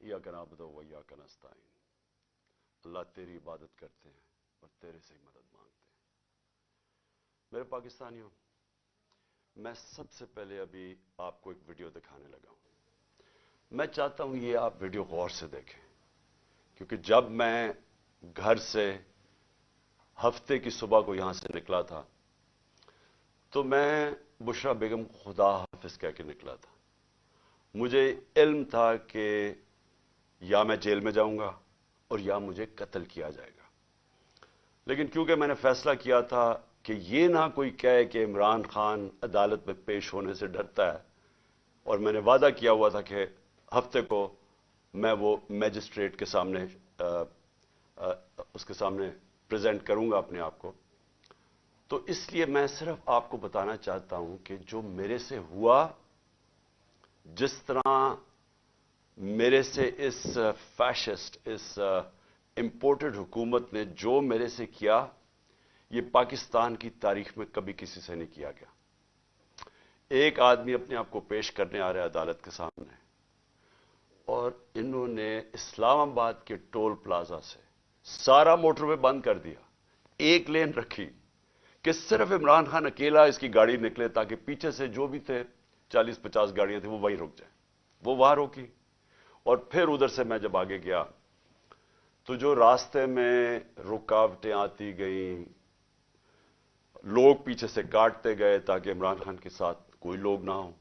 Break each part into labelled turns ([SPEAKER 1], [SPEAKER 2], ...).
[SPEAKER 1] इय्याक नअबुदु व इय्याक नस्तईन। अल्लाह तेरी इबादत करते हैं और तेरे से ही मदद मांगते हैं। मेरे पाकिस्तानियों, मैं सबसे पहले अभी आपको एक वीडियो दिखाने लगा हूं। मैं चाहता हूं ये आप वीडियो गौर से देखें, क्योंकि जब मैं घर से हफ्ते की सुबह को यहां से निकला था तो मैं बुशरा बेगम को खुदा हाफिज कह के निकला था। मुझे इल्म था कि या मैं जेल में जाऊंगा और या मुझे कत्ल किया जाएगा, लेकिन क्योंकि मैंने फैसला किया था कि ये ना कोई कहे कि इमरान खान अदालत में पेश होने से डरता है, और मैंने वादा किया हुआ था कि हफ्ते को मैं वो मैजिस्ट्रेट के सामने उसके सामने प्रेजेंट करूंगा अपने आप को, तो इसलिए मैं सिर्फ आपको बताना चाहता हूं कि जो मेरे से हुआ, जिस तरह मेरे से इस फैशिस्ट, इस इंपोर्टेड हुकूमत ने जो मेरे से किया, ये पाकिस्तान की तारीख में कभी किसी से नहीं किया गया। एक आदमी अपने आप को पेश करने आ रहा है अदालत के सामने, और इन्होंने इस्लामाबाद के टोल प्लाजा से सारा मोटरवे बंद कर दिया, एक लेन रखी कि सिर्फ इमरान खान अकेला इसकी गाड़ी निकले, ताकि पीछे से जो भी थे 40-50 गाड़ियां थी वो वहीं रुक जाए। वो वहां रोकी, और फिर उधर से मैं जब आगे गया तो जो रास्ते में रुकावटें आती गईं, लोग पीछे से काटते गए ताकि इमरान खान के साथ कोई लोग ना हो।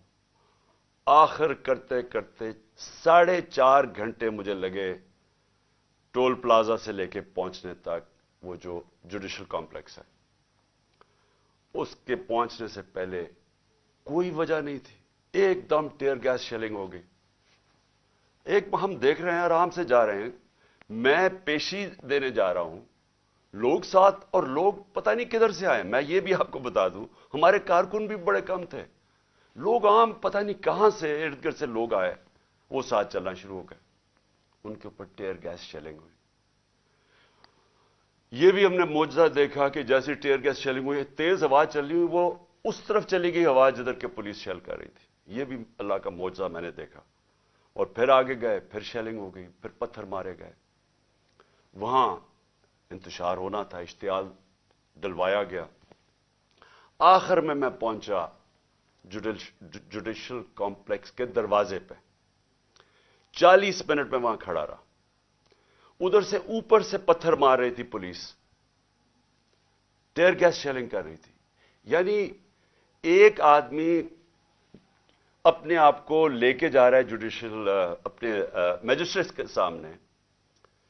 [SPEAKER 1] आखिर करते करते 4.5 घंटे मुझे लगे टोल प्लाजा से लेके पहुंचने तक। वो जो जुडिशल कॉम्प्लेक्स है, उसके पहुंचने से पहले कोई वजह नहीं थी, एकदम टीयर गैस शेलिंग हो गई। एक हम देख रहे हैं, आराम से जा रहे हैं, मैं पेशी देने जा रहा हूं, लोग साथ, और लोग पता नहीं किधर से आए। मैं ये भी आपको बता दूं, हमारे कारकुन भी बड़े कम थे, लोग आम पता नहीं कहां से इर्द गिर्द से लोग आए, वो साथ चलना शुरू हो गए, उनके ऊपर टीयर गैस शेलिंग हुई। ये भी हमने मौजज़ा देखा कि जैसी टीयर गैस शेलिंग हुई, तेज हवा चली हुई, वो उस तरफ चली गई हवा जिधर के पुलिस शेल कर रही थी। ये भी अल्लाह का मौजज़ा मैंने देखा। और फिर आगे गए, फिर शेलिंग हो गई, फिर पत्थर मारे गए। वहां इंतशार होना था, इश्तियाल दिलवाया गया। आखिर में मैं पहुंचा जुडिशल कॉम्प्लेक्स के दरवाजे पे। 40 मिनट में वहां खड़ा रहा। उधर से ऊपर से पत्थर मार रही थी पुलिस, टीयर गैस शेलिंग कर रही थी। यानी एक आदमी अपने आप को लेके जा रहा है जुडिशल अपने मैजिस्ट्रेट के सामने,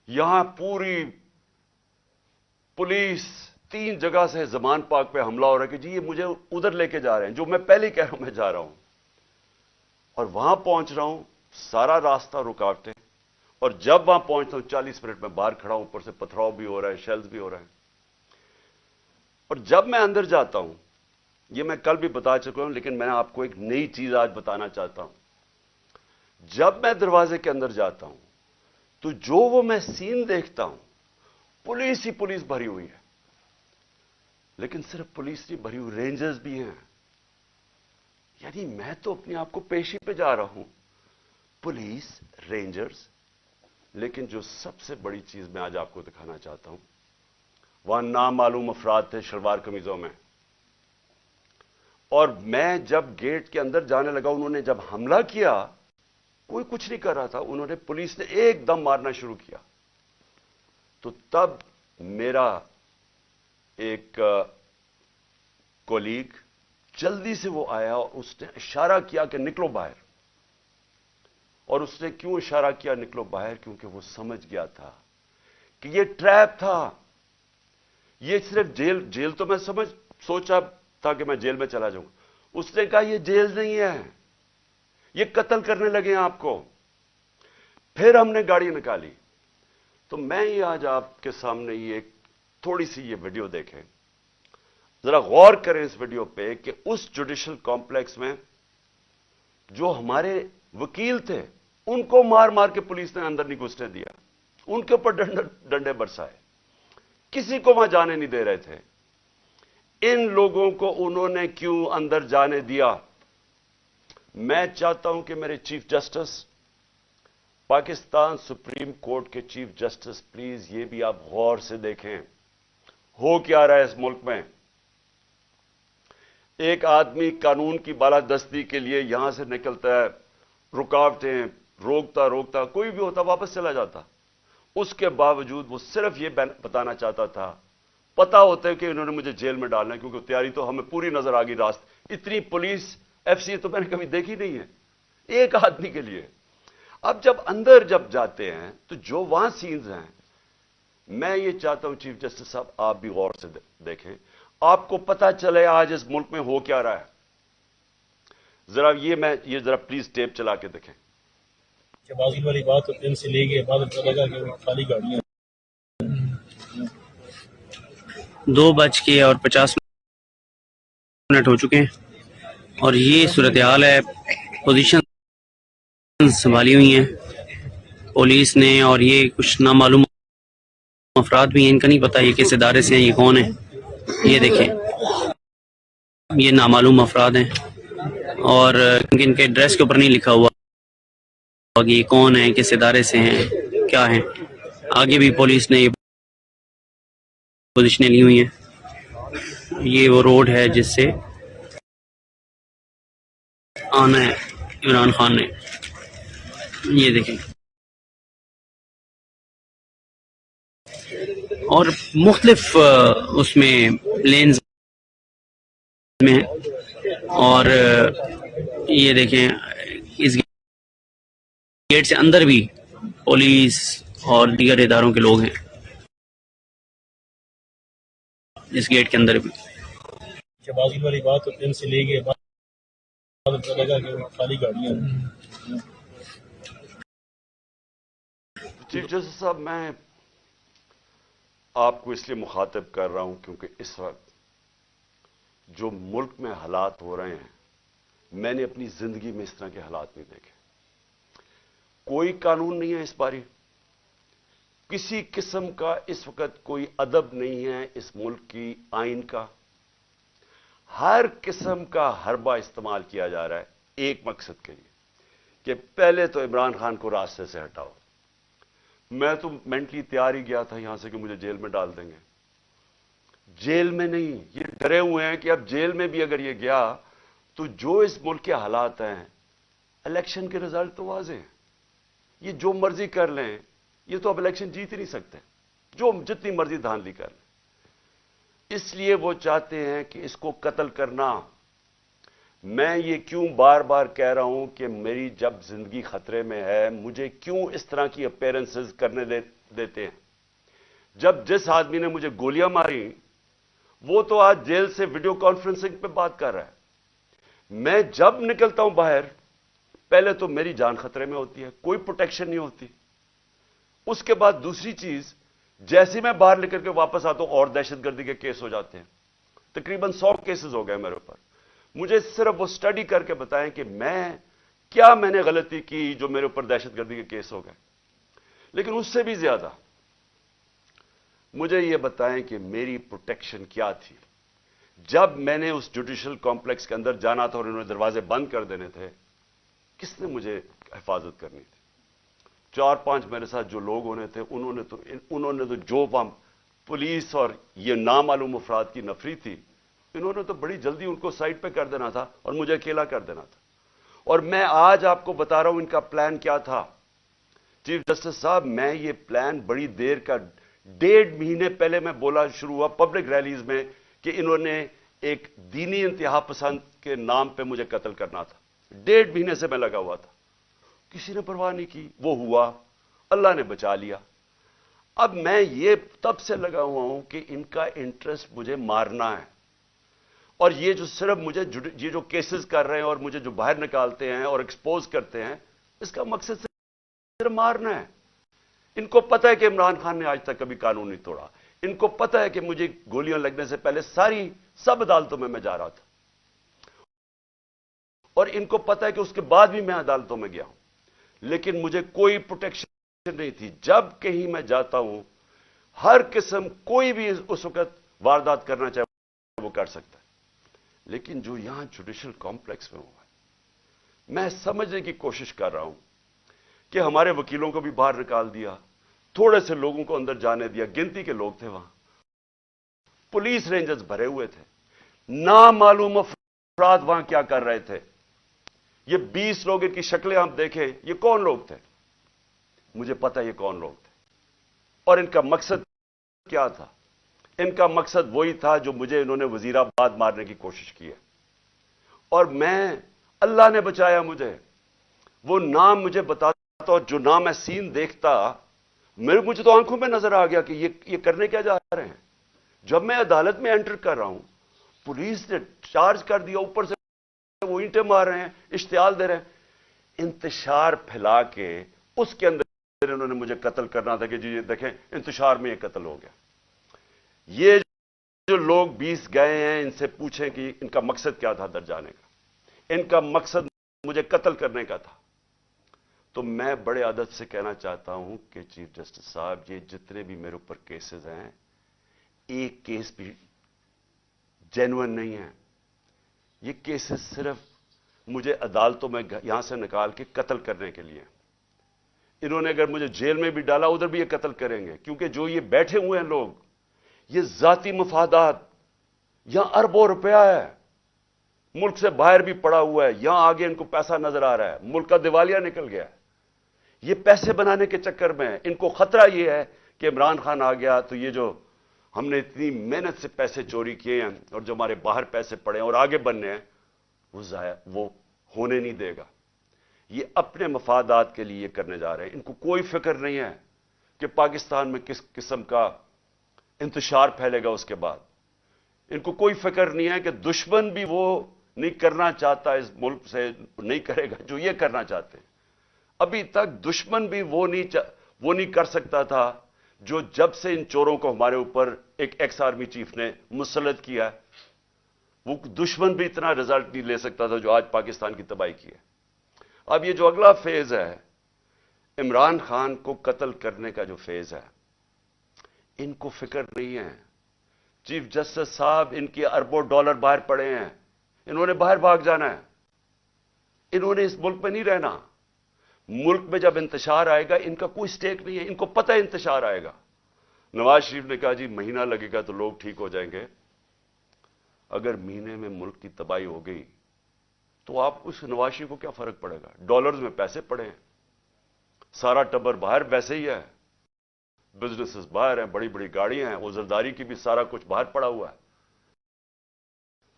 [SPEAKER 1] यहां पूरी पुलिस 3 जगह से जमान पाक पे हमला हो रहा है कि जी ये मुझे उधर लेके जा रहे हैं, जो मैं पहले ही कह रहा हूं मैं जा रहा हूं। और वहां पहुंच रहा हूं, सारा रास्ता रुकावटें, और जब वहां पहुंचता हूं 40 मिनट में बाहर खड़ा हूं, ऊपर से पथराव भी हो रहा है, शेल्स भी हो रहे हैं। और जब मैं अंदर जाता हूं, ये मैं कल भी बता चुका हूं, लेकिन मैं आपको एक नई चीज आज बताना चाहता हूं। जब मैं दरवाजे के अंदर जाता हूं तो जो वो मैं सीन देखता हूं, पुलिस ही पुलिस भरी हुई है। लेकिन सिर्फ पुलिस नहीं भरी हुई, रेंजर्स भी हैं। यानी मैं तो अपने आप को पेशी पे जा रहा हूं, पुलिस, रेंजर्स। लेकिन जो सबसे बड़ी चीज मैं आज आपको दिखाना चाहता हूं, वहां नामालूम अफराद थे शलवार कमीजों में। और मैं जब गेट के अंदर जाने लगा, उन्होंने जब हमला किया, कोई कुछ नहीं कर रहा था, उन्होंने, पुलिस ने एकदम मारना शुरू किया। तो तब मेरा एक कोलीग जल्दी से वो आया और उसने इशारा किया कि निकलो बाहर। और उसने क्यों इशारा किया निकलो बाहर? क्योंकि वो समझ गया था कि ये ट्रैप था। ये सिर्फ जेल तो मैं सोचा था कि मैं जेल में चला जाऊंगा। उसने कहा ये जेल नहीं है, ये कत्ल करने लगे हैं आपको। फिर हमने गाड़ी निकाली। तो मैं ये आज आपके सामने ये थोड़ी सी ये वीडियो देखें, जरा गौर करें इस वीडियो पे कि उस जुडिशल कॉम्प्लेक्स में जो हमारे वकील थे, उनको मार मार के पुलिस ने अंदर नहीं घुसने दिया, उनके ऊपर डंडे बरसाए, किसी को वहां जाने नहीं दे रहे थे। इन लोगों को उन्होंने क्यों अंदर जाने दिया? मैं चाहता हूं कि मेरे chief justice Pakistan supreme court के चीफ जस्टिस, प्लीज ये भी आप गौर से देखें, हो क्या रहा है इस मुल्क में। एक आदमी कानून की बालादस्ती के लिए यहां से निकलता है, रुकावटें रोकता रोकता, कोई भी होता वापस चला जाता। उसके बावजूद वो सिर्फ ये बताना चाहता था, पता होता है कि इन्होंने मुझे जेल में डालना है, क्योंकि तैयारी तो हमें पूरी नजर आ गई। रास्ते इतनी पुलिस एफसी तो मैंने कभी देखी नहीं है एक आदमी के लिए। अब जब अंदर जब जाते हैं तो जो वहां सीन्स हैं, मैं ये चाहता हूं चीफ जस्टिस साहब आप भी गौर से देखें, आपको पता चले आज इस मुल्क में हो क्या रहा है। जरा ये जरा प्लीज टेप चला के देखें।
[SPEAKER 2] बाजी वाली बात तो दिन से ले गए, बाद चलेगा कि वो खाली गाड़ियां
[SPEAKER 3] 2:50 हो चुके हैं और ये सूरत हाल है। पोजीशन संभाली हुई हैं पुलिस ने, और ये कुछ नामालूम अफराद भी हैं, इनका नहीं पता ये किस इदारे से हैं, ये कौन है। ये देखें, ये नामालूम अफराद हैं और इनके ड्रेस के ऊपर नहीं लिखा हुआ कि ये कौन है, किस इदारे से हैं, क्या है। आगे भी पुलिस ने ये पोजीशनें ली हुई हैं। ये वो रोड है जिससे आना है इमरान खान ने। ये देखें, और मुख्तलिफ उसमें लेन्स में है। और ये देखें, इस गेट से अंदर भी पुलिस और दीगर इदारों के लोग हैं, इस गेट के अंदर भी।
[SPEAKER 2] बाजी वाली बात तो दिन से ले गए, बाद चलेगा कि वो खाली गाड़ियां
[SPEAKER 1] चीफ जस्टिस साहब, मैं आपको इसलिए मुखातिब कर रहा हूं क्योंकि इस वक्त जो मुल्क में हालात हो रहे हैं, मैंने अपनी जिंदगी में इस तरह के हालात नहीं देखे। कोई कानून नहीं है इस बारी, किसी किस्म का इस वक्त कोई अदब नहीं है इस मुल्क की आइन का। हर किस्म का हरबा इस्तेमाल किया जा रहा है एक मकसद के लिए कि पहले तो इमरान खान को रास्ते से हटाओ। मैं तो मेंटली तैयार ही गया था यहां से कि मुझे जेल में डाल देंगे। जेल में नहीं, ये डरे हुए हैं कि अब जेल में भी अगर ये गया तो जो इस मुल्क के हालात हैं, इलेक्शन के रिजल्ट तो वाज़ेह हैं, ये जो मर्जी कर लें, ये तो अब इलेक्शन जीत ही नहीं सकते, जो जितनी मर्जी धांधली कर लें। इसलिए वो चाहते हैं कि इसको कत्ल करना। मैं ये क्यों बार बार कह रहा हूं कि मेरी जब जिंदगी खतरे में है, मुझे क्यों इस तरह की अपीयरेंसेस करने देते हैं। जब जिस आदमी ने मुझे गोलियां मारी वो तो आज जेल से वीडियो कॉन्फ्रेंसिंग पे बात कर रहा है। मैं जब निकलता हूं बाहर, पहले तो मेरी जान खतरे में होती है, कोई प्रोटेक्शन नहीं होती। उसके बाद दूसरी चीज, जैसे मैं बाहर निकल के वापस आता हूं और दहशतगर्दी के केस हो जाते हैं। तकरीबन 100 केसेस हो गए मेरे ऊपर। मुझे सिर्फ वो स्टडी करके बताएं कि मैंने गलती की जो मेरे ऊपर दहशतगर्दी के केस हो गए। लेकिन उससे भी ज्यादा मुझे ये बताएं कि मेरी प्रोटेक्शन क्या थी। जब मैंने उस जुडिशल कॉम्प्लेक्स के अंदर जाना था और इन्होंने दरवाजे बंद कर देने थे, किसने मुझे हिफाजत करनी थी? 4-5 मेरे साथ जो लोग होने थे, उन्होंने तो जो पुलिस और ये नामालूम अफराद की नफरी थी, इन्होंने तो बड़ी जल्दी उनको साइड पे कर देना था और मुझे अकेला कर देना था। और मैं आज आपको बता रहा हूं इनका प्लान क्या था। चीफ जस्टिस साहब, मैं ये प्लान बड़ी देर का, 1.5 महीने पहले मैं बोला शुरू हुआ पब्लिक रैलीज में कि इन्होंने एक दीनी इंतहा पसंद के नाम पे मुझे कत्ल करना था। 1.5 महीने से मैं लगा हुआ था, किसी ने परवाह नहीं की। वो हुआ, अल्लाह ने बचा लिया। अब मैं ये तब से लगा हुआ हूं कि इनका इंटरेस्ट मुझे मारना है। और ये जो सिर्फ मुझे ये जो केसेस कर रहे हैं और मुझे जो बाहर निकालते हैं और एक्सपोज करते हैं, इसका मकसद सिर्फ मारना है। इनको पता है कि इमरान खान ने आज तक कभी कानून नहीं तोड़ा। इनको पता है कि मुझे गोलियां लगने से पहले सब अदालतों में मैं जा रहा था, और इनको पता है कि उसके बाद भी मैं अदालतों में गया हूं, लेकिन मुझे कोई प्रोटेक्शन नहीं थी। जब कहीं मैं जाता हूं, हर किस्म कोई भी उस वक्त वारदात करना चाहे वो कर सकता है। लेकिन जो यहां जुडिशल कॉम्प्लेक्स में हुआ है, मैं समझने की कोशिश कर रहा हूं کہ ہمارے وکیلوں کو بھی باہر نکال دیا, تھوڑے سے لوگوں کو اندر جانے دیا, گنتی کے لوگ تھے وہاں, پولیس رینجرز بھرے ہوئے تھے, نامعلوم افراد وہاں کیا کر رہے تھے. یہ 20 لوگ, ان کی شکلیں آپ دیکھیں, یہ کون لوگ تھے؟ مجھے پتا یہ کون لوگ تھے اور ان کا مقصد کیا تھا. ان کا مقصد وہی تھا جو مجھے انہوں نے وزیر آباد مارنے کی کوشش کی ہے, اور میں, اللہ نے بچایا مجھے. وہ نام مجھے بتاتا, اور جو نام میں سین دیکھتا, مجھے تو آنکھوں میں نظر آ گیا کہ یہ کرنے کیا جا رہے ہیں. جب میں عدالت میں انٹر کر رہا ہوں, پولیس نے چارج کر دیا, اوپر سے وہ اینٹیں مار رہے ہیں, اشتعال دے رہے ہیں, انتشار پھیلا کے اس کے اندر انہوں نے مجھے قتل کرنا تھا کہ جی یہ دیکھیں انتشار میں یہ قتل ہو گیا. یہ جو لوگ 20 گئے ہیں, ان سے پوچھیں کہ ان کا مقصد کیا تھا اندر جانے کا. ان کا مقصد مجھے قتل کرنے کا تھا. تو میں بڑے ادب سے کہنا چاہتا ہوں کہ چیف جسٹس صاحب, یہ جتنے بھی میرے اوپر کیسز ہیں, ایک کیس بھی جینوئن نہیں ہے. یہ کیسز صرف مجھے عدالتوں میں یہاں سے نکال کے قتل کرنے کے لیے. انہوں نے اگر مجھے جیل میں بھی ڈالا, ادھر بھی یہ قتل کریں گے, کیونکہ جو یہ بیٹھے ہوئے ہیں لوگ, یہ ذاتی مفادات, یہاں اربوں روپیہ ہے, ملک سے باہر بھی پڑا ہوا ہے, یہاں آگے ان کو پیسہ نظر آ رہا ہے, ملک کا دیوالیہ نکل گیا ہے. یہ پیسے بنانے کے چکر میں ان کو خطرہ یہ ہے کہ عمران خان آ گیا تو یہ جو ہم نے اتنی محنت سے پیسے چوری کیے ہیں اور جو ہمارے باہر پیسے پڑے ہیں اور آگے بننے ہیں, وہ ہونے نہیں دے گا. یہ اپنے مفادات کے لیے کرنے جا رہے ہیں. ان کو کوئی فکر نہیں ہے کہ پاکستان میں کس قسم کا انتشار پھیلے گا اس کے بعد. ان کو کوئی فکر نہیں ہے کہ دشمن بھی وہ نہیں کرنا چاہتا, اس ملک سے نہیں کرے گا جو یہ کرنا چاہتے ہیں. ابھی تک دشمن بھی وہ نہیں کر سکتا تھا جو جب سے ان چوروں کو ہمارے اوپر ایک ایکس آرمی چیف نے مسلط کیا, وہ دشمن بھی اتنا رزلٹ نہیں لے سکتا تھا جو آج پاکستان کی تباہی کی ہے. اب یہ جو اگلا فیز ہے, عمران خان کو قتل کرنے کا جو فیز ہے, ان کو فکر نہیں ہے. چیف جسٹس صاحب, ان کے اربوں ڈالر باہر پڑے ہیں, انہوں نے باہر بھاگ جانا ہے, انہوں نے اس ملک میں نہیں رہنا. ملک میں جب انتشار آئے گا, ان کا کوئی سٹیک نہیں ہے, ان کو پتہ ہے انتشار آئے گا. نواز شریف نے کہا جی مہینہ لگے گا تو لوگ ٹھیک ہو جائیں گے. اگر مہینے میں ملک کی تباہی ہو گئی تو آپ اس نواز شریف کو کیا فرق پڑے گا؟ ڈالرز میں پیسے پڑے ہیں, سارا ٹبر باہر ویسے ہی ہے, بزنسز باہر ہیں, بڑی بڑی گاڑیاں ہیں, وزرداری کی بھی سارا کچھ باہر پڑا ہوا ہے,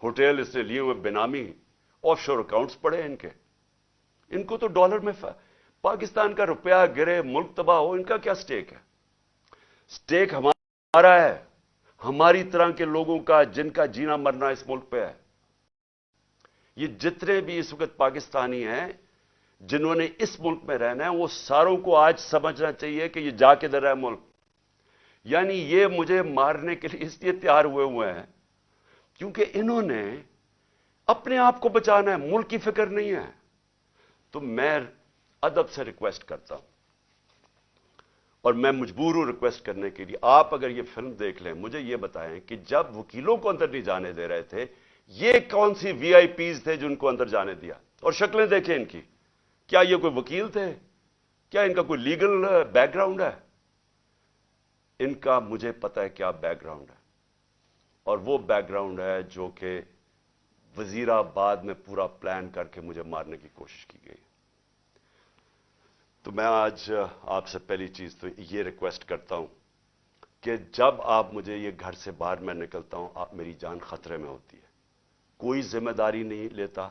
[SPEAKER 1] ہوٹل اس نے لیے ہوئے بینامی, آف شور اکاؤنٹس پڑے ہیں ان کے. ان کو تو ڈالر میں پاکستان کا روپیہ گرے, ملک تباہ ہو, ان کا کیا سٹیک ہے؟ سٹیک ہمارا ہے, ہماری طرح کے لوگوں کا, جن کا جینا مرنا اس ملک پہ ہے. یہ جتنے بھی اس وقت پاکستانی ہیں جنہوں نے اس ملک میں رہنا ہے, وہ ساروں کو آج سمجھنا چاہیے کہ یہ جا کے در ہے ملک. یعنی یہ مجھے مارنے کے لیے اس لیے تیار ہوئے ہیں کیونکہ انہوں نے اپنے آپ کو بچانا ہے, ملک کی فکر نہیں ہے. تو میں ادب سے ریکویسٹ کرتا ہوں, اور میں مجبور ہوں ریکویسٹ کرنے کے لیے, آپ اگر یہ فلم دیکھ لیں, مجھے یہ بتائیں کہ جب وکیلوں کو اندر نہیں جانے دے رہے تھے, یہ کون سی وی آئی پیز تھے جن کو اندر جانے دیا؟ اور شکلیں دیکھیں ان کی, کیا یہ کوئی وکیل تھے؟ کیا ان کا کوئی لیگل بیک گراؤنڈ ہے؟ ان کا مجھے پتا ہے کیا بیک گراؤنڈ ہے, اور وہ بیک گراؤنڈ ہے جو کہ وزیر آباد میں پورا پلان کر کے مجھے مارنے کی کوشش کی گئی. تو میں آج آپ سے پہلی چیز تو یہ ریکویسٹ کرتا ہوں کہ جب آپ مجھے یہ گھر سے باہر میں نکلتا ہوں, آپ میری جان خطرے میں ہوتی ہے, کوئی ذمہ داری نہیں لیتا.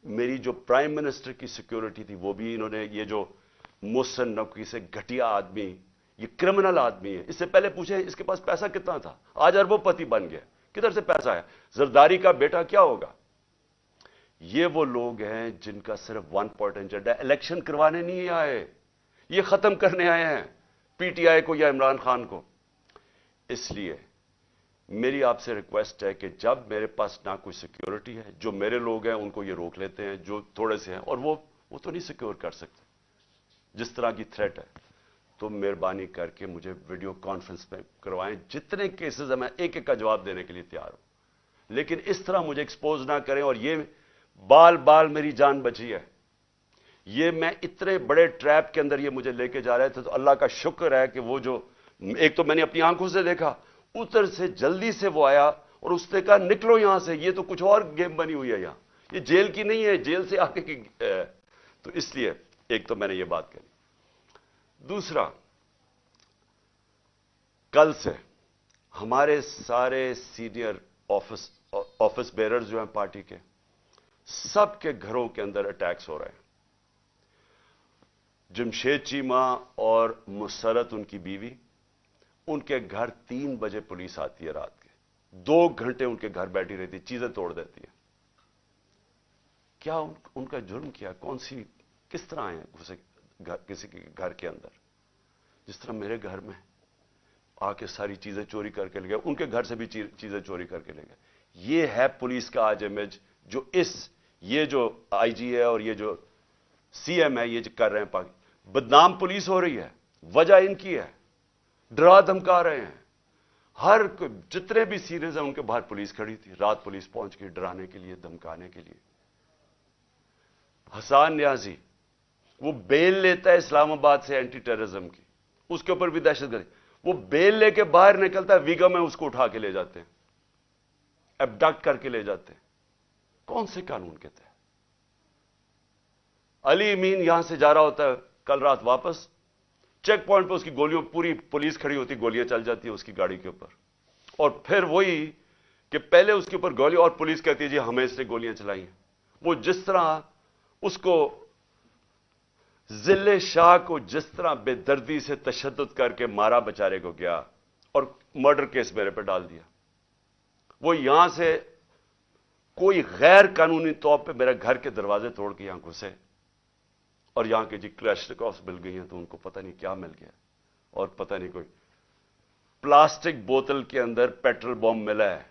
[SPEAKER 1] میری جو پرائم منسٹر کی سیکیورٹی تھی وہ بھی انہوں نے, یہ جو محسن نقوی سے گھٹیا آدمی, یہ کرمنل آدمی ہے, اس سے پہلے پوچھیں اس کے پاس پیسہ کتنا تھا, آج اربوں پتی بن گیا, کدھر سے پیسہ ہے؟ زرداری کا بیٹا کیا ہوگا؟ یہ وہ لوگ ہیں جن کا صرف ون پوائنٹ ایجنڈا ہے, الیکشن کروانے نہیں آئے, یہ ختم کرنے آئے ہیں پی ٹی آئی کو یا عمران خان کو. اس لیے میری آپ سے ریکویسٹ ہے کہ جب میرے پاس نہ کوئی سیکیورٹی ہے, جو میرے لوگ ہیں ان کو یہ روک لیتے ہیں جو تھوڑے سے ہیں, اور وہ تو نہیں سیکیور کر سکتے جس طرح کی تھریٹ ہے, تو مہربانی کر کے مجھے ویڈیو کانفرنس میں کروائیں. جتنے کیسز ہیں میں ایک ایک کا جواب دینے کے لیے تیار ہوں, لیکن اس طرح مجھے ایکسپوز نہ کریں. اور یہ بال بال میری جان بچی ہے, یہ میں اتنے بڑے ٹریپ کے اندر یہ مجھے لے کے جا رہے تھے، تو اللہ کا شکر ہے کہ وہ جو ایک تو میں نے اپنی آنکھوں سے دیکھا، ادھر سے جلدی سے وہ آیا اور اس نے کہا نکلو یہاں سے، یہ تو کچھ اور گیم بنی ہوئی ہے، یہاں یہ جیل کی نہیں ہے، جیل سے آگے کی تو اس لیے ایک تو میں نے یہ بات کہی۔ دوسرا، کل سے ہمارے سارے سینئر آفس بیررز جو ہیں پارٹی کے، سب کے گھروں کے اندر اٹیکس ہو رہے ہیں۔ جمشید چیمہ اور مسرت ان کی بیوی، ان کے گھر 3 بجے پولیس آتی ہے رات کے، 2 گھنٹے ان کے گھر بیٹھی رہتی، چیزیں توڑ دیتی ہے۔ کیا ان کا جرم کیا؟ کس طرح آئے ہیں کسی کے گھر کے اندر؟ جس طرح میرے گھر میں آ کے ساری چیزیں چوری کر کے لے گئے، ان کے گھر سے بھی چیزیں چوری کر کے لے گئے۔ یہ ہے پولیس کا آج امیج جو یہ جو آئی جی ہے اور یہ جو سی ایم ہے یہ جو کر رہے ہیں۔ بدنام پولیس ہو رہی ہے، وجہ ان کی ہے، ڈرا دھمکا رہے ہیں۔ جتنے بھی سیریز ہیں ان کے باہر پولیس کھڑی تھی، رات پولیس پہنچ گئی ڈرانے کے لیے، دھمکانے کے لیے۔ حسان نیازی وہ بیل لیتا ہے اسلام آباد سے اینٹی ٹیررزم کی، اس کے اوپر بھی دہشت گردی، وہ بیل لے کے باہر نکلتا ہے، ویگا میں اس کو اٹھا کے لے جاتے ہیں، ایبڈکٹ کر کے لے جاتے ہیں۔ کون سے قانون کے تحت؟ علی امین یہاں سے جا رہا ہوتا ہے کل رات واپس، چیک پوائنٹ پہ اس کی گولیوں، پوری پولیس کھڑی ہوتی، گولیاں چل جاتی ہیں اس کی گاڑی کے اوپر، اور پھر وہی کہ پہلے اس کے اوپر گولی اور پولیس کہتی ہے جی ہمیں اس نے گولیاں چلائی ہیں۔ وہ جس طرح اس کو ذل شاہ کو جس طرح بے دردی سے تشدد کر کے مارا بچارے کو گیا اور مرڈر کیس میرے پہ ڈال دیا، وہ یہاں سے کوئی غیر قانونی طور پہ میرے گھر کے دروازے توڑ کے یہاں گھسے، اور یہاں کے جی کلیشنکوفs مل گئی ہیں تو ان کو پتہ نہیں کیا مل گیا، اور پتہ نہیں کوئی پلاسٹک بوتل کے اندر پیٹرول بم ملا ہے۔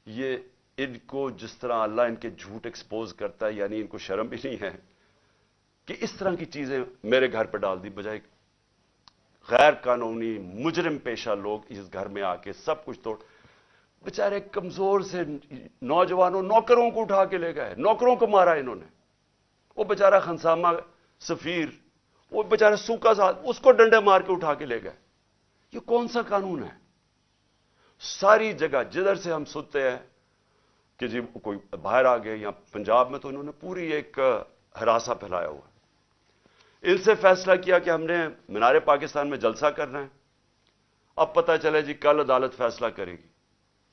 [SPEAKER 1] یہ ان کو جس طرح اللہ ان کے جھوٹ ایکسپوز کرتا ہے، یعنی ان کو شرم بھی نہیں ہے کہ اس طرح کی چیزیں میرے گھر پہ ڈال دی، بجائے غیر قانونی مجرم پیشہ لوگ اس گھر میں آ کے سب کچھ توڑ، بیچارے کمزور سے نوجوانوں نوکروں کو اٹھا کے لے گئے، نوکروں کو مارا انہوں نے۔ وہ بیچارہ خنسامہ سفیر، وہ بیچارہ سوکا ساتھ، اس کو ڈنڈے مار کے اٹھا کے لے گئے۔ یہ کون سا قانون ہے؟ ساری جگہ جدھر سے ہم سنتے ہیں کہ جی کوئی باہر آ گئے، یا پنجاب میں تو انہوں نے پوری ایک ہراساں پھیلایا ہوا ہے۔ ان سے فیصلہ کیا کہ ہم نے مینار پاکستان میں جلسہ کرنا ہے، اب پتہ چلے جی کل عدالت فیصلہ کرے گی۔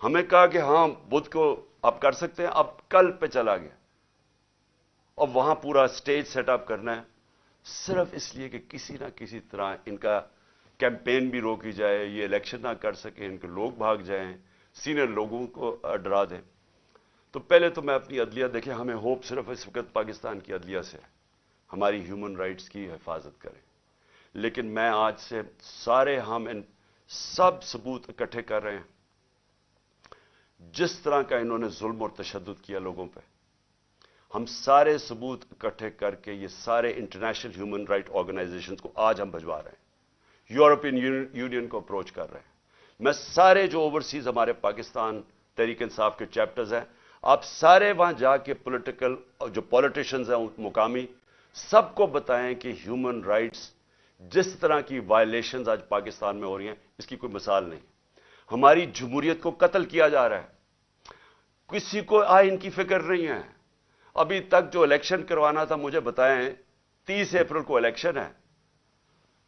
[SPEAKER 1] ہمیں کہا کہ ہاں بدھ کو آپ کر سکتے ہیں، اب کل پہ چلا گیا، اور وہاں پورا سٹیج سیٹ اپ کرنا ہے، صرف اس لیے کہ کسی نہ کسی طرح ان کا کیمپین بھی روکی جائے، یہ الیکشن نہ کر سکیں، ان کے لوگ بھاگ جائیں، سینئر لوگوں کو ڈرا دیں۔ تو پہلے تو میں اپنی عدلیہ دیکھیں، ہمیں ہوپ صرف اس وقت پاکستان کی عدلیہ سے ہے، ہماری ہیومن رائٹس کی حفاظت کریں، لیکن میں آج سے ہم ان سب ثبوت اکٹھے کر رہے ہیں، جس طرح کا انہوں نے ظلم اور تشدد کیا لوگوں پہ، ہم سارے ثبوت اکٹھے کر کے یہ سارے انٹرنیشنل ہیومن رائٹ آرگنائزیشنز کو آج ہم بھجوا رہے ہیں، یورپین یونین کو اپروچ کر رہے ہیں۔ میں سارے جو اوورسیز ہمارے پاکستان تحریک انصاف کے چیپٹرز ہیں، آپ سارے وہاں جا کے جو پولیٹیشنز ہیں مقامی، سب کو بتائیں کہ ہیومن رائٹس جس طرح کی وائلیشنز آج پاکستان میں ہو رہی ہیں، اس کی کوئی مثال نہیں۔ ہماری جمہوریت کو قتل کیا جا رہا ہے، کسی کو آئین کی فکر نہیں ہے۔ ابھی تک جو الیکشن کروانا تھا، مجھے بتائیں 30 اپریل کو الیکشن ہے،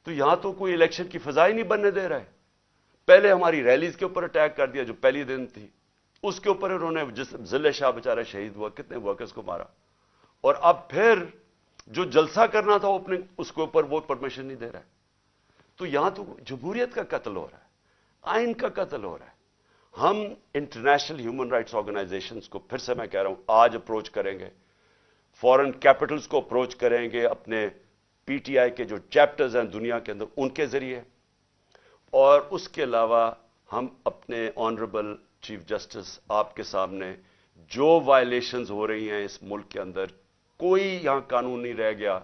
[SPEAKER 1] تو یہاں تو کوئی الیکشن کی فضا ہی نہیں بننے دے رہا ہے۔ پہلے ہماری ریلیز کے اوپر اٹیک کر دیا جو پہلی دن تھی، اس کے اوپر انہوں نے ذل شاہ بیچارہ شہید ہوا، کتنے ورکرز کو مارا، اور اب پھر جو جلسہ کرنا تھا اوپننگ، اس کے اوپر وہ پرمیشن نہیں دے رہا ہے۔ تو یہاں تو جمہوریت کا قتل ہو رہا ہے، آئین کا قتل ہو رہا ہے۔ ہم انٹرنیشنل ہیومن رائٹس آرگنائزیشنز کو پھر سے میں کہہ رہا ہوں آج اپروچ کریں گے، فورن کیپٹلز کو اپروچ کریں گے، اپنے پی ٹی آئی کے جو چیپٹرز ہیں دنیا کے اندر ان کے ذریعے، اور اس کے علاوہ ہم اپنے آنریبل چیف جسٹس آپ کے سامنے جو وائلیشنز ہو رہی ہیں اس ملک کے اندر، کوئی یہاں قانون نہیں رہ گیا،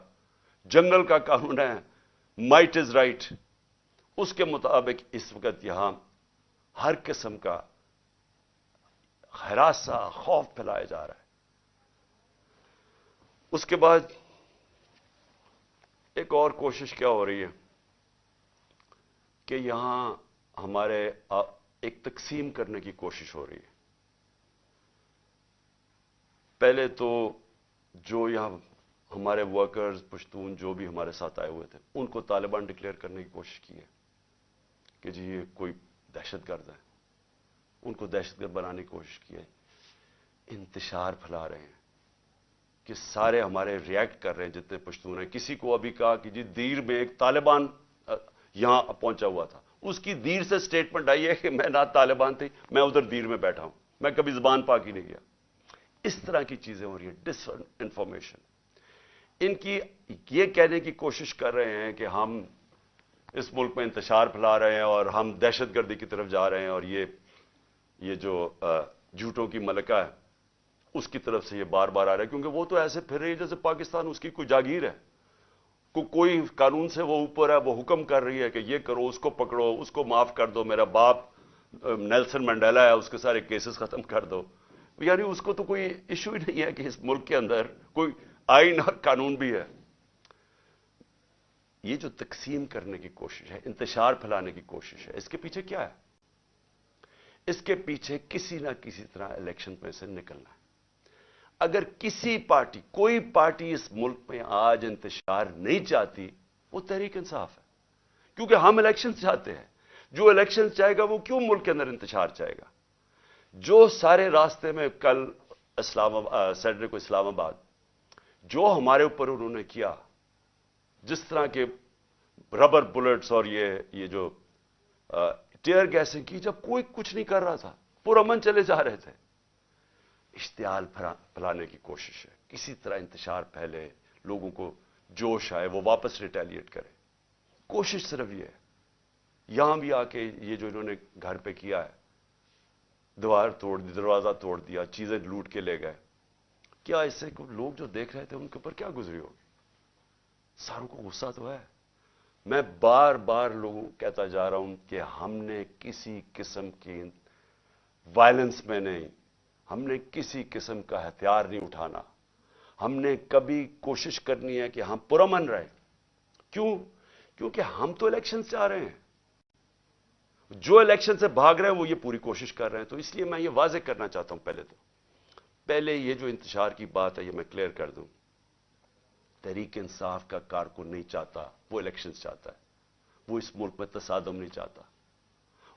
[SPEAKER 1] جنگل کا قانون ہے، مائٹ از رائٹ، اس کے مطابق اس وقت یہاں ہر قسم کا ہراساں، خوف پھیلایا جا رہا ہے۔ اس کے بعد ایک اور کوشش کیا ہو رہی ہے کہ یہاں ہمارے ایک تقسیم کرنے کی کوشش ہو رہی ہے. پہلے تو جو یہاں ہمارے ورکرز پشتون جو بھی ہمارے ساتھ آئے ہوئے تھے ان کو طالبان ڈکلیئر کرنے کی کوشش کی ہے کہ جی یہ کوئی دہشت گرد ہے, ان کو دہشت گرد بنانے کی کوشش کی ہے. انتشار پھیلا رہے ہیں کہ سارے ہمارے ریئیکٹ کر رہے ہیں جتنے پشتون ہیں. کسی کو ابھی کہا کہ جی دیر میں ایک طالبان یہاں پہنچا ہوا تھا, اس کی دیر سے سٹیٹمنٹ آئی ہے کہ میں نہ طالبان تھی, میں ادھر دیر میں بیٹھا ہوں, میں کبھی زبان پاک ہی نہیں گیا. اس طرح کی چیزیں ہو رہی ہیں, ڈس انفارمیشن. ان کی یہ کہنے کی کوشش کر رہے ہیں کہ ہم اس ملک میں انتشار پھیلا رہے ہیں اور ہم دہشت گردی کی طرف جا رہے ہیں, اور یہ جو جھوٹوں کی ملکہ ہے اس کی طرف سے یہ بار بار آ رہا ہے, کیونکہ وہ تو ایسے پھر رہی ہے جیسے پاکستان اس کی کوئی جاگیر ہے, کوئی قانون سے وہ اوپر ہے, وہ حکم کر رہی ہے کہ یہ کرو, اس کو پکڑو, اس کو معاف کر دو, میرا باپ نیلسن منڈیلا ہے اس کے سارے کیسز ختم کر دو. یعنی اس کو تو کوئی ایشو ہی نہیں ہے کہ اس ملک کے اندر کوئی آئین اور قانون بھی ہے. یہ جو تقسیم کرنے کی کوشش ہے, انتشار پھیلانے کی کوشش ہے, اس کے پیچھے کیا ہے؟ اس کے پیچھے کسی نہ کسی طرح الیکشن میں سے نکلنا ہے. اگر کسی پارٹی, کوئی پارٹی اس ملک میں آج انتشار نہیں چاہتی, وہ تحریک انصاف ہے, کیونکہ ہم الیکشن چاہتے ہیں. جو الیکشن چاہے گا وہ کیوں ملک کے اندر انتشار چاہے گا؟ جو سارے راستے میں کل سیٹرڈے کو اسلام آباد جو ہمارے اوپر انہوں نے کیا, جس طرح کے ربر بلٹس اور یہ جو ٹیئر گیسنگ کی, جب کوئی کچھ نہیں کر رہا تھا, پرامن چلے جا رہے تھے. اشتعال پھیلانے کی کوشش ہے, کسی طرح انتشار پھیلے, لوگوں کو جوش آئے, وہ واپس ریٹیلیٹ کرے. کوشش صرف یہ ہے. یہاں بھی آ کے یہ جو انہوں نے گھر پہ کیا ہے, دیوار توڑ دی, دروازہ توڑ دیا, چیزیں لوٹ کے لے گئے, کیا اس سے لوگ جو دیکھ رہے تھے ان کے اوپر کیا گزری ہوگی؟ ساروں کو غصہ تو ہے. میں بار بار لوگوں کہتا جا رہا ہوں کہ ہم نے کسی قسم کی وائلنس میں نہیں, ہم نے کسی قسم کا ہتھیار نہیں اٹھانا. ہم نے کبھی کوشش کرنی ہے کہ ہم پرامن رہیں. کیوں؟ کیونکہ ہم تو الیکشن سے آ رہے ہیں. جو الیکشن سے بھاگ رہے ہیں وہ یہ پوری کوشش کر رہے ہیں. تو اس لیے میں یہ واضح کرنا چاہتا ہوں, پہلے یہ جو انتشار کی بات ہے یہ میں کلیئر کر دوں. تحریک انصاف کا کارکن نہیں چاہتا, وہ الیکشن چاہتا ہے. وہ اس ملک میں تصادم نہیں چاہتا.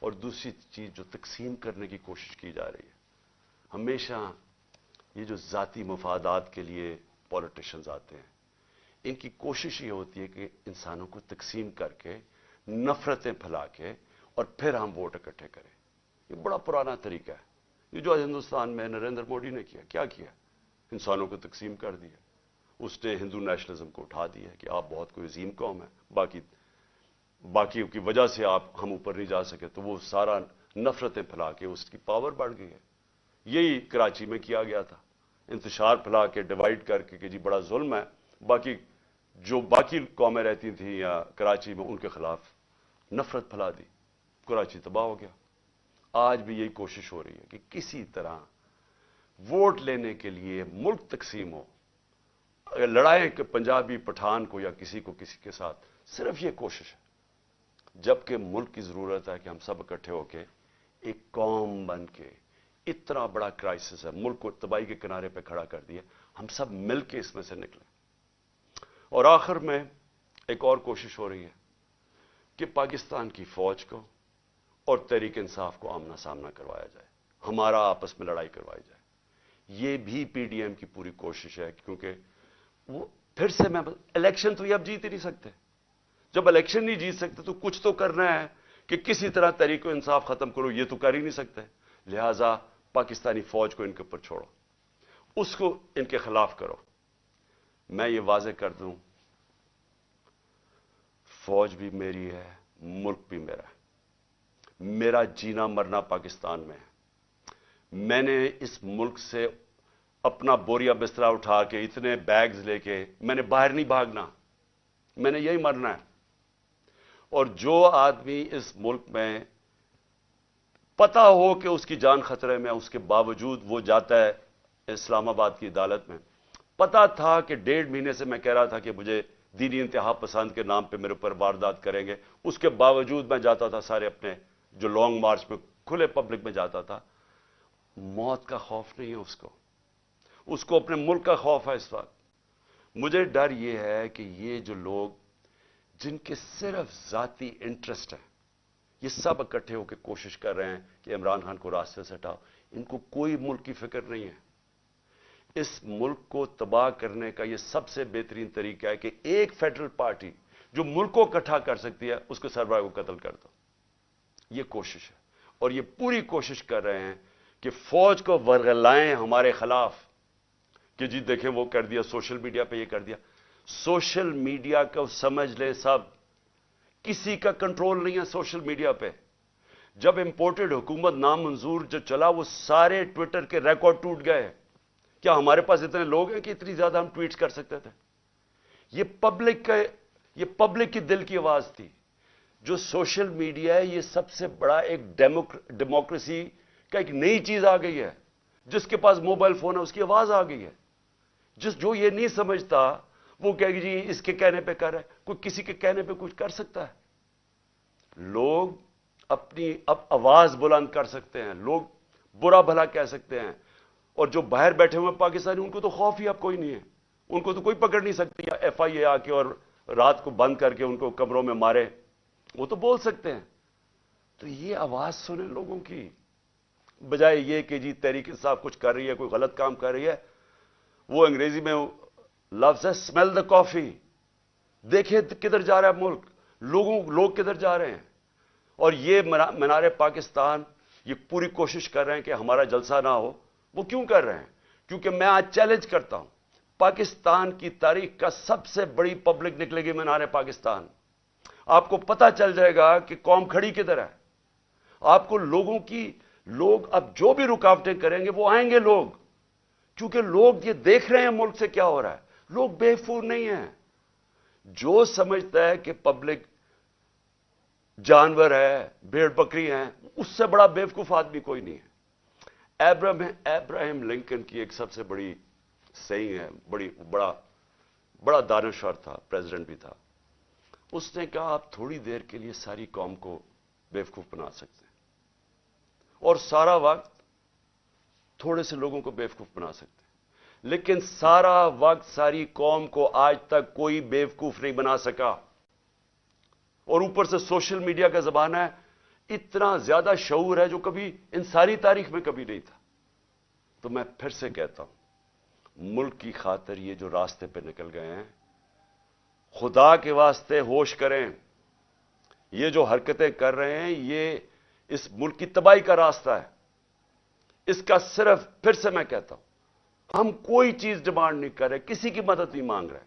[SPEAKER 1] اور دوسری چیز جو تقسیم کرنے کی کوشش کی جا رہی ہے, ہمیشہ یہ جو ذاتی مفادات کے لیے پولیٹیشنز آتے ہیں, ان کی کوشش یہ ہوتی ہے کہ انسانوں کو تقسیم کر کے, نفرتیں پھیلا کے, اور پھر ہم ووٹ اکٹھے کریں. یہ بڑا پرانا طریقہ ہے. یہ جو ہندوستان میں نریندر مودی نے کیا کیا, انسانوں کو تقسیم کر دیا. اس نے ہندو نیشنلزم کو اٹھا دیا کہ آپ بہت کوئی عظیم قوم ہے, باقی کی وجہ سے ہم اوپر نہیں جا سکے, تو وہ سارا نفرتیں پھیلا کے اس کی پاور بڑھ گئی ہے. یہی کراچی میں کیا گیا تھا, انتشار پھیلا کے, ڈیوائڈ کر کے کہ جی بڑا ظلم ہے. باقی قومیں رہتی تھیں یا کراچی میں, ان کے خلاف نفرت پھیلا دی, کراچی تباہ ہو گیا. آج بھی یہی کوشش ہو رہی ہے کہ کسی طرح ووٹ لینے کے لیے ملک تقسیم ہو, لڑائیں کہ پنجابی پٹھان کو یا کسی کو کسی کے ساتھ, صرف یہ کوشش ہے. جبکہ ملک کی ضرورت ہے کہ ہم سب اکٹھے ہو کے ایک قوم بن کے, اتنا بڑا کرائسس ہے, ملک کو تباہی کے کنارے پہ کھڑا کر دیا, ہم سب مل کے اس میں سے نکلیں. اور آخر میں ایک اور کوشش ہو رہی ہے کہ پاکستان کی فوج کو اور تحریک انصاف کو آمنا سامنا کروایا جائے, ہمارا آپس میں لڑائی کروائی جائے. یہ بھی پی ڈی ایم کی پوری کوشش ہے, کیونکہ وہ پھر سے الیکشن تو یہ اب جیت ہی نہیں سکتے. جب الیکشن نہیں جیت سکتے تو کچھ تو کرنا ہے کہ کسی طرح تحریک انصاف ختم کرو. یہ تو کر ہی نہیں سکتے. لہذا پاکستانی فوج کو ان کے اوپر چھوڑو, اس کو ان کے خلاف کرو. میں یہ واضح کر دوں, فوج بھی میری ہے, ملک بھی میرا ہے. میرا جینا مرنا پاکستان میں ہے. میں نے اس ملک سے اپنا بوریا بسترا اٹھا کے, اتنے بیگز لے کے, میں نے باہر نہیں بھاگنا, میں نے یہی مرنا ہے. اور جو آدمی اس ملک میں پتا ہو کہ اس کی جان خطرے میں, اس کے باوجود وہ جاتا ہے اسلام آباد کی عدالت میں. پتا تھا کہ 1.5 مہینے سے میں کہہ رہا تھا کہ مجھے दीनी इंतहा पसंद के नाम पे मेरे ऊपर वारदात करेंगे। उसके बावजूद मैं जाता था सारे अपने जो लॉन्ग मार्च में खुले पब्लिक में जाता था। मौत का खौफ नहीं है उसको अपने मुल्क का खौफ है। इस वक्त मुझे डर यह है कि ये जो लोग जिनके सिर्फ जाती इंटरेस्ट है, ये सब इकट्ठे होकर कोशिश कर रहे हैं कि इमरान खान को रास्ते से हटाओ। इनको कोई मुल्क की फिक्र नहीं है। इस मुल्क को तबाह करने का यह सबसे बेहतरीन तरीका है कि एक फेडरल पार्टी जो मुल्क को इकट्ठा कर सकती है, उसके सरबराह को कत्ल कर दो। यह कोशिश है और ये पूरी कोशिश कर रहे हैं कि फौज को वर्गलाएं हमारे खिलाफ कि जी देखें वो कर दिया, सोशल मीडिया पे ये कर दिया। सोशल मीडिया को समझ लें सब, किसी का कंट्रोल नहीं है सोशल मीडिया पे। जब इंपोर्टेड हुकूमत नामंजूर जो चला, वो सारे ट्विटर के रिकॉर्ड टूट गए। क्या हमारे पास इतने लोग हैं कि इतनी ज्यादा हम ट्वीट कर सकते थे? ये पब्लिक की दिल की आवाज थी। जो सोशल मीडिया है, ये सबसे बड़ा एक डेमोक्रेसी का एक नई चीज आ गई है। जिसके पास मोबाइल फोन है उसकी आवाज आ गई है। जो ये नहीं समझता वो कहेगी जी इसके कहने पे कर रहा है। कोई किसी के कहने पे कुछ कर सकता है? लोग अपनी अब आवाज बुलंद कर सकते हैं, लोग बुरा भला कह सकते हैं। और जो बाहर बैठे हुए पाकिस्तानी, उनको तो खौफ ही अब कोई नहीं है। उनको तो कोई पकड़ नहीं सकती है। FIA आके और रात को बंद करके उनको कमरों में मारे, वो तो बोल सकते हैं। तो ये आवाज सुने लोगों की, बजाय ये कि जी तहरीक इंसाफ कुछ कर रही है, कोई गलत काम कर रही है। वो अंग्रेजी में लफ्ज है स्मेल द कॉफी। देखे किधर जा रहा है मुल्क, लोग किधर जा रहे हैं। और ये मीनार पाकिस्तान ये पूरी कोशिश कर रहे हैं कि हमारा जलसा ना हो। वो क्यों कर रहे हैं? क्योंकि मैं आज चैलेंज करता हूं, पाकिस्तान की तारीख का सबसे बड़ी पब्लिक निकलेगी मीनार पाकिस्तान। आपको पता चल जाएगा कि कौम खड़ी किधर है। आपको लोग अब जो भी रुकावटें करेंगे वो आएंगे लोग, क्योंकि लोग ये देख रहे हैं मुल्क से क्या हो रहा है। लोग बेवकूफ नहीं हैं। जो समझता है कि पब्लिक जानवर है, भेड़ बकरी है, उससे बड़ा बेवकूफ आदमी कोई नहीं है। अब्राहम लिंकन की एक सबसे बड़ी सही है, बड़ा दानश्वर था, प्रेसिडेंट भी था। उसने कहा आप थोड़ी देर के लिए सारी कौम को बेवकूफ बना सकते हैं और सारा वक्त थोड़े से लोगों को बेवकूफ बना सकते हैं, लेकिन सारा वक्त सारी कौम को आज तक कोई बेवकूफ नहीं बना सका। और ऊपर से सोशल मीडिया का जमाना है, इतना ज्यादा शऊर है जो कभी इन सारी तारीख में कभी नहीं था। तो मैं फिर से कहता हूं, मुल्क की खातिर ये जो रास्ते पे निकल गए हैं, खुदा के वास्ते होश करें। ये जो हरकतें कर रहे हैं, ये इस मुल्क की तबाही का रास्ता है। इसका सिर्फ, फिर से मैं कहता हूं, हम कोई चीज डिमांड नहीं कर रहे, किसी की मदद नहीं मांग रहे।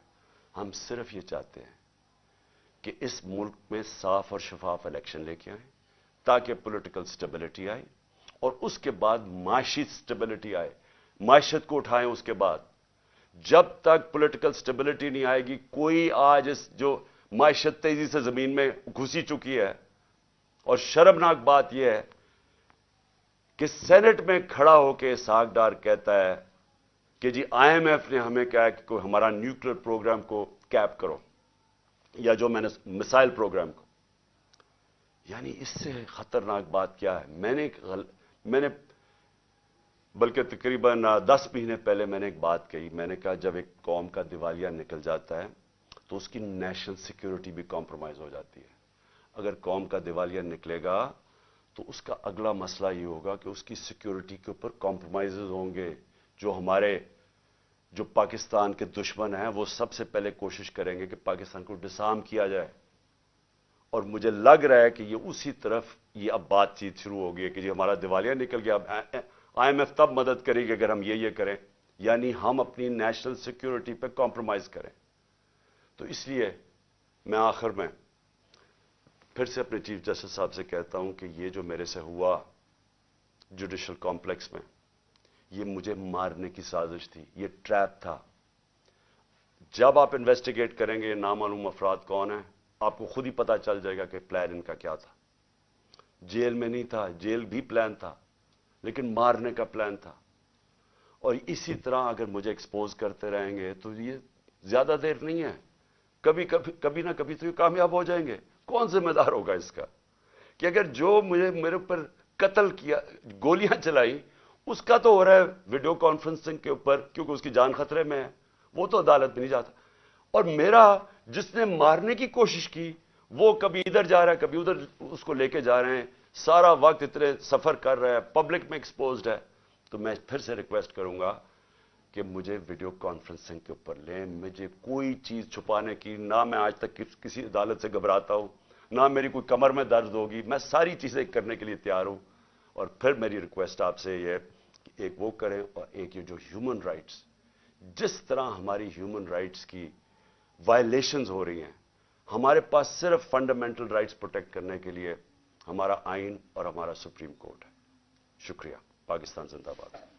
[SPEAKER 1] हम सिर्फ ये चाहते हैं कि इस मुल्क में साफ और शफाफ इलेक्शन लेके आए ताकि पॉलिटिकल स्टेबिलिटी आए और उसके बाद माशी स्टेबिलिटी आए, माशियत को उठाएं। उसके बाद जब तक पॉलिटिकल स्टेबिलिटी नहीं आएगी, कोई आज इस जो माशियत तेजी से जमीन में घुसी चुकी है। और शर्मनाक बात यह है कि सेनेट में खड़ा होकर इसहाक डार कहता है कि जी IMF ने हमें कहा कि कोई हमारा न्यूक्लियर प्रोग्राम को कैप करो, या जो मैंने मिसाइल प्रोग्राम को। यानी इससे खतरनाक बात क्या है? मैंने बल्कि तकरीबन 10 महीने पहले मैंने एक बात कही। मैंने कहा जब एक कौम का दिवालिया निकल जाता है तो उसकी नेशनल सिक्योरिटी भी कॉम्प्रोमाइज हो जाती है। अगर कौम का दिवालिया निकलेगा तो उसका अगला मसला ये होगा कि उसकी सिक्योरिटी के ऊपर कॉम्प्रोमाइजेज होंगे। जो पाकिस्तान के दुश्मन हैं वो सबसे पहले कोशिश करेंगे कि पाकिस्तान को डिसआर्म किया जाए। और मुझे लग रहा है कि ये उसी तरफ ये अब बातचीत शुरू हो गई है कि जी हमारा दिवालिया निकल गया, अब IMF तब मदद करेगी अगर हम ये करें, यानी हम अपनी नेशनल सिक्योरिटी पे कॉम्प्रोमाइज करें। तो इसलिए मैं आखिर में फिर से अपने चीफ जस्टिस साहब से कहता हूं कि ये जो मेरे से हुआ जुडिशल कॉम्प्लेक्स में, ये मुझे मारने की साजिश थी, ये ट्रैप था। जब आप इन्वेस्टिगेट करेंगे नामालूम अफराद कौन है, आपको खुद ही पता चल जाएगा कि प्लान इनका क्या था। जेल में नहीं था, जेल भी प्लान था, लेकिन मारने का प्लान था। और इसी तरह अगर मुझे एक्सपोज करते रहेंगे तो ये ज्यादा देर नहीं है, कभी ना कभी तो ये कामयाब हो जाएंगे। कौन जिम्मेदार होगा इसका कि अगर जो मेरे ऊपर कत्ल किया, गोलियां चलाई, उसका तो हो रहा है वीडियो कॉन्फ्रेंसिंग के ऊपर क्योंकि उसकी जान खतरे में है, वो तो अदालत में नहीं जाता। और मेरा जिसने मारने की कोशिश की वो कभी इधर जा रहा है कभी उधर, उसको लेके जा रहे हैं, सारा वक्त इतने सफर कर रहा है, पब्लिक में एक्सपोज्ड है। तो मैं फिर से रिक्वेस्ट करूंगा कि मुझे वीडियो कॉन्फ्रेंसिंग के ऊपर लें। मुझे कोई चीज छुपाने की, ना मैं आज तक किसी अदालत से घबराता हूं, ना मेरी कोई कमर में दर्द होगी, मैं सारी चीजें करने के लिए तैयार हूं। और फिर मेरी रिक्वेस्ट आपसे ये कि एक वो करें, और एक ये जो ह्यूमन राइट्स, जिस तरह हमारी ह्यूमन राइट्स की वायलेशंस हो रही हैं, हमारे पास सिर्फ फंडामेंटल राइट्स प्रोटेक्ट करने के लिए हमारा आइन और हमारा सुप्रीम कोर्ट है। शुक्रिया। पाकिस्तान जिंदाबाद।